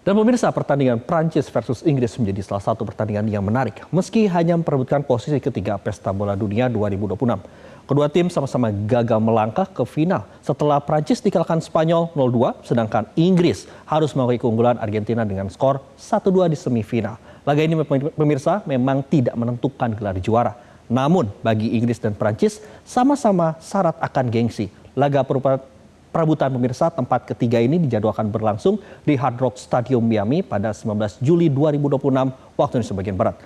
Dan pemirsa, pertandingan Prancis versus Inggris menjadi salah satu pertandingan yang menarik. Meski hanya memperebutkan posisi ketiga Pesta Bola Dunia 2026. Kedua tim sama-sama gagal melangkah ke final setelah Prancis dikalahkan Spanyol 0-2, sedangkan Inggris harus mengakui keunggulan Argentina dengan skor 1-2 di semifinal. Laga ini pemirsa memang tidak menentukan gelar juara. Namun bagi Inggris dan Prancis sama-sama syarat akan gengsi. Laga perebutan pemirsa tempat ketiga ini dijadwalkan berlangsung di Hard Rock Stadium Miami pada 19 Juli 2026 waktu Indonesia bagian barat.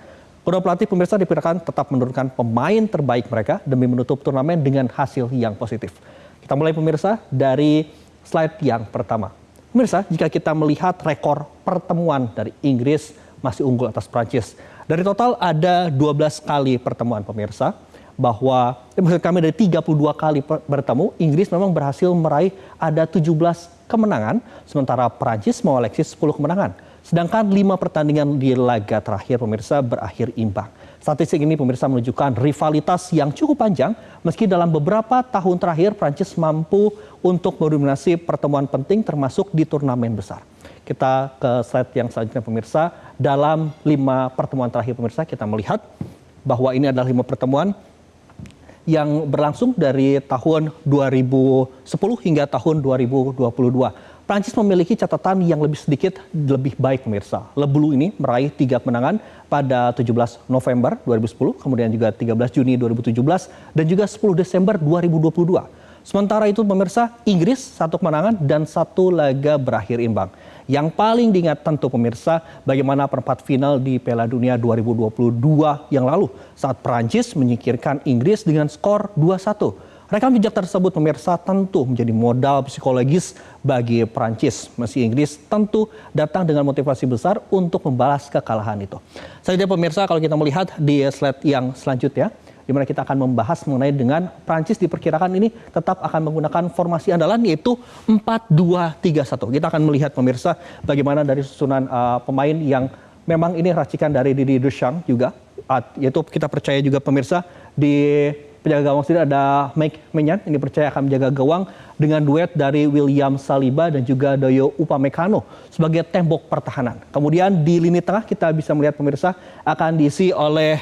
Kedua pelatih pemirsa diperkirakan tetap menurunkan pemain terbaik mereka demi menutup turnamen dengan hasil yang positif. Kita mulai pemirsa dari slide yang pertama. Pemirsa, jika kita melihat rekor pertemuan dari Inggris masih unggul atas Prancis. Dari total ada 12 kali pertemuan pemirsa. Bahwa maksud kami dari 32 kali bertemu, Inggris memang berhasil meraih ada 17 kemenangan, sementara Prancis mengoleksi 10 kemenangan. Sedangkan 5 pertandingan di laga terakhir pemirsa berakhir imbang. Statistik ini pemirsa menunjukkan rivalitas yang cukup panjang, meski dalam beberapa tahun terakhir Prancis mampu untuk mendominasi pertemuan penting termasuk di turnamen besar. Kita ke slide yang selanjutnya pemirsa. Dalam 5 pertemuan terakhir pemirsa kita melihat bahwa ini adalah 5 pertemuan yang berlangsung dari tahun 2010 hingga tahun 2022. Prancis memiliki catatan yang lebih baik pemirsa. Le Bleu ini meraih 3 kemenangan pada 17 November 2010, kemudian juga 13 Juni 2017 dan juga 10 Desember 2022. Sementara itu pemirsa, Inggris 1 kemenangan dan 1 laga berakhir imbang. Yang paling diingat tentu pemirsa bagaimana perempat final di Piala Dunia 2022 yang lalu saat Prancis menyingkirkan Inggris dengan skor 2-1. Rekam jejak tersebut pemirsa tentu menjadi modal psikologis bagi Prancis. Meski Inggris tentu datang dengan motivasi besar untuk membalas kekalahan itu. Selanjutnya pemirsa kalau kita melihat di slide yang selanjutnya, di mana kita akan membahas mengenai dengan Prancis diperkirakan ini tetap akan menggunakan formasi andalan yaitu 4-2-3-1. Kita akan melihat pemirsa bagaimana dari susunan pemain yang memang ini racikan dari Didier Deschamps juga. Yaitu kita percaya juga pemirsa di penjaga gawang sendiri ada Mike Maignan yang dipercaya akan menjaga gawang dengan duet dari William Saliba dan juga Dayo Upamecano sebagai tembok pertahanan. Kemudian di lini tengah kita bisa melihat pemirsa akan diisi oleh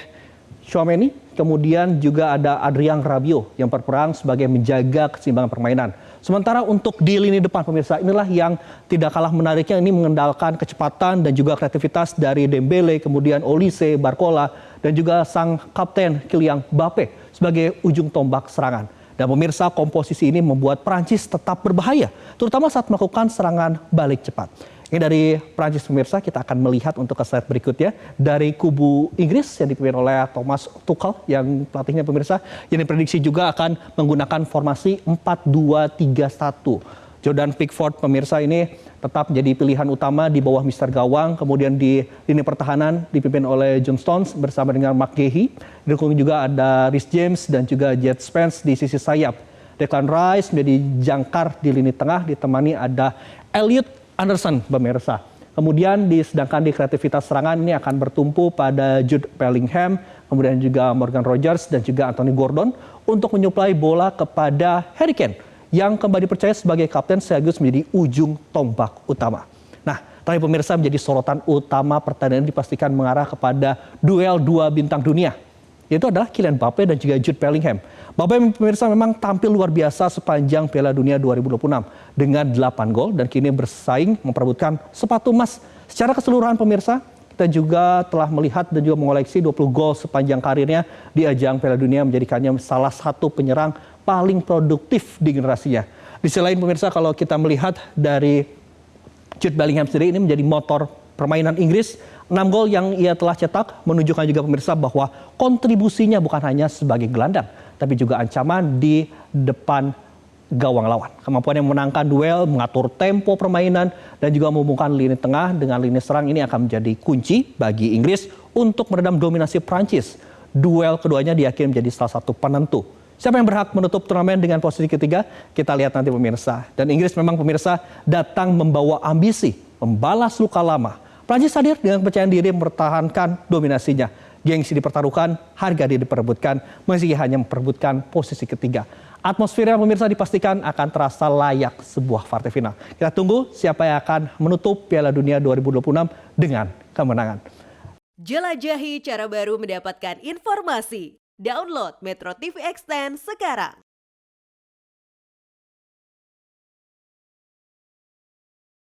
Tchouaméni, kemudian juga ada Adrien Rabiot yang berperan sebagai menjaga keseimbangan permainan. Sementara untuk di lini depan pemirsa, inilah yang tidak kalah menariknya, ini mengandalkan kecepatan dan juga kreativitas dari Dembele, kemudian Olise, Barcola, dan juga sang kapten Kylian Mbappé sebagai ujung tombak serangan. Dan pemirsa, komposisi ini membuat Prancis tetap berbahaya, terutama saat melakukan serangan balik cepat. Ini dari Prancis pemirsa, kita akan melihat untuk ke slide berikutnya dari kubu Inggris yang dipimpin oleh Thomas Tuchel yang pelatihnya pemirsa yang diprediksi juga akan menggunakan formasi 4-2-3-1. Jordan Pickford pemirsa ini tetap menjadi pilihan utama di bawah Mister Gawang, kemudian di lini pertahanan dipimpin oleh John Stones bersama dengan Mark Guehi. Didukung juga ada Reece James dan juga Jet Spence di sisi sayap. Declan Rice menjadi jangkar di lini tengah ditemani ada Elliot Anderson pemirsa. Kemudian sedangkan di kreativitas serangan ini akan bertumpu pada Jude Bellingham, kemudian juga Morgan Rogers dan juga Anthony Gordon untuk menyuplai bola kepada Harry Kane yang kembali dipercaya sebagai kapten sekaligus menjadi ujung tombak utama. Nah, tadi pemirsa menjadi sorotan utama pertandingan dipastikan mengarah kepada duel 2 bintang dunia. Yaitu adalah Kylian Mbappé dan juga Jude Bellingham. Mbappé pemirsa memang tampil luar biasa sepanjang Piala Dunia 2026 dengan 8 gol dan kini bersaing memperebutkan sepatu emas. Secara keseluruhan pemirsa, kita juga telah melihat dan juga mengoleksi 20 gol sepanjang karirnya di ajang Piala Dunia menjadikannya salah satu penyerang paling produktif di generasinya. Di sisi lain pemirsa kalau kita melihat dari Jude Bellingham sendiri ini menjadi motor permainan Inggris. 6 gol yang ia telah cetak menunjukkan juga pemirsa bahwa kontribusinya bukan hanya sebagai gelandang, tapi juga ancaman di depan gawang lawan. Kemampuan yang memenangkan duel, mengatur tempo permainan, dan juga menghubungkan lini tengah dengan lini serang ini akan menjadi kunci bagi Inggris untuk meredam dominasi Prancis. Duel keduanya diyakini menjadi salah satu penentu. Siapa yang berhak menutup turnamen dengan posisi ketiga? Kita lihat nanti pemirsa. Dan Inggris memang pemirsa datang membawa ambisi, membalas luka lama. Prancis hadir dengan kepercayaan diri mempertahankan dominasinya. Gengsi dipertaruhkan, harga diri diperebutkan, meski hanya memperebutkan posisi ketiga. Atmosfernya pemirsa dipastikan akan terasa layak sebuah partai final. Kita tunggu siapa yang akan menutup Piala Dunia 2026 dengan kemenangan. Jelajahi cara baru mendapatkan informasi. Download Metro TV Extend sekarang.